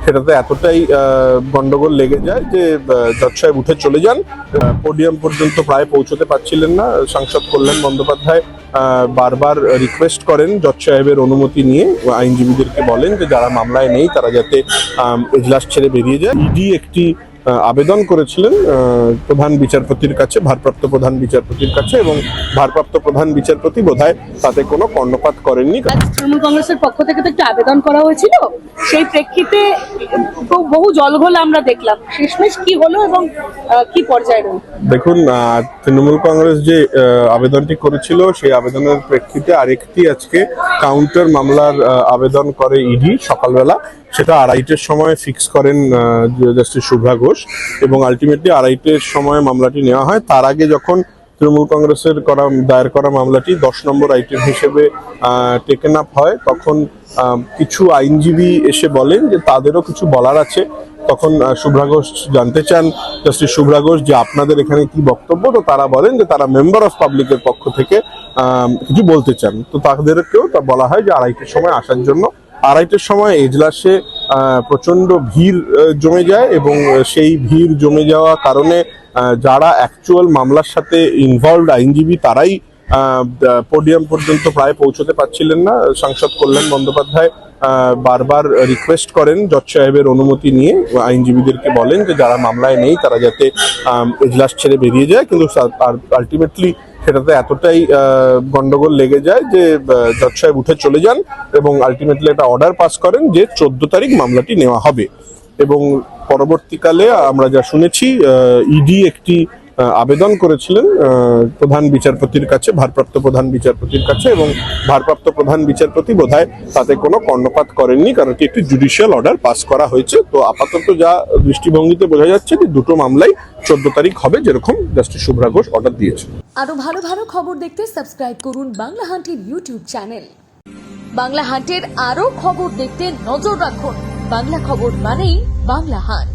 সেটাতে এতটাই গন্ডগোল লেগে যায় যে জজ সাহেব উঠে চলে যান। পোডিয়াম পর্যন্ত প্রায় পৌঁছতে পারছিলেন না। সাংসদ কল্যাণ বন্দ্যোপাধ্যায় বারবার রিকোয়েস্ট করেন জজ সাহেবের অনুমতি নিয়ে, আইনজীবীদেরকে বলেন যে যারা মামলায় নেই তারা যাতে এজলাস ছেড়ে বেরিয়ে যায়। ইডি একটি আবেদন করেছিলেন প্রধান বিচারপতির কাছে, ভারপ্রাপ্ত প্রধান বিচারপতির কাছে, এবং ভারপ্রাপ্ত প্রধান বিচারপতি বোধহয় তাতে কোনো কর্ণপাত করেননি। তৃণমূল কংগ্রেসের পক্ষ থেকে তো একটা আবেদন করা হয়েছিল, সেই প্রেক্ষিতে তো বহু জলঘোল আমরা দেখলাম। শেষমেশ কি হলো এবং কি পর্যায়ে রইল? দেখুন, তৃণমূল কংগ্রেস যে আবেদনটি করেছিল সেই আবেদনের প্রেক্ষিতে আরেকটি আজকে কাউন্টার মামলার আবেদন করে ইডি সকালবেলা। সেটা 2:30-এর সময় ফিক্স করেন জাস্টিস শুভ্রা ঘোষ, এবং আলটিমেটলি 2:30-এর সময় মামলাটি নেওয়া হয়। তার আগে যখন তৃণমূল কংগ্রেসের দায়ের করা মামলাটি 10 নম্বর আইটেম হিসেবে টেকেন আপ হয়, তখন কিছু আইনজীবী এসে বলেন যে তাদেরও কিছু বলার আছে। তখন শুভ্রা ঘোষ জানতে চান, জাস্টিস শুভ্রা ঘোষ, যে আপনাদের এখানে কি বক্তব্য। তো তারা বলেন যে তারা মেম্বার অফ পাবলিকের পক্ষ থেকে কিছু বলতে চান। তো তাদেরকেও তা বলা হয় যে 2:30-এর সময় আসার জন্য। 2:30-এর সময় এজলাসে প্রচন্ড ভিড় জমে যায়, এবং সেই ভিড় জমে যাওয়া কারণে যারা অ্যাকচুয়াল মামলার সাথে ইনভলভড আইনজীবী তারাই পোডিয়াম পর্যন্ত প্রায় পৌঁছতে পারছিলেন না। সাংসদ কল্যাণ বন্দ্যোপাধ্যায় বারবার রিকোয়েস্ট করেন জজ সাহেবের অনুমতি নিয়ে, আইনজীবীদেরকে বলেন যে যারা মামলায় নেই তারা যাতে এজলাস ছেড়ে বেরিয়ে যায়, কিন্তু আলটিমেটলি সেটাতে এতটাই গন্ডগোল লেগে যায় যে জজ সাহেব উঠে চলে যান, এবং আলটিমেটলি একটা অর্ডার পাস করেন যে 14 তারিখ মামলাটি নেওয়া হবে। এবং পরবর্তীকালে আমরা যা শুনেছি, ইডি একটি আবেদন করেছিলেন প্রধান বিচারপতির কাছে, ভারপ্রাপ্ত প্রধান বিচারপতির কাছে, এবং ভারপ্রাপ্ত প্রধান বিচারপতি বোধহয় তাতে কোনো কর্ণপাত করেননি, কারণ এটি একটি জুডিশিয়াল অর্ডার পাস করা হয়েছে। তো আপাতত যা দৃষ্টিভঙ্গিতে বোঝা যাচ্ছে যে দুটো মামলাই 14 তারিখ হবে, যেরকম জাস্টিস শুভ্রা ঘোষ অর্ডার দিয়েছে। আরো ভালো ভালো খবর দেখতে সাবস্ক্রাইব করুন বাংলা হান্টের ইউটিউব চ্যানেল। বাংলা হান্টের আরো খবর দেখতে নজর রাখুন। বাংলা খবর মানেই বাংলা হান্ট।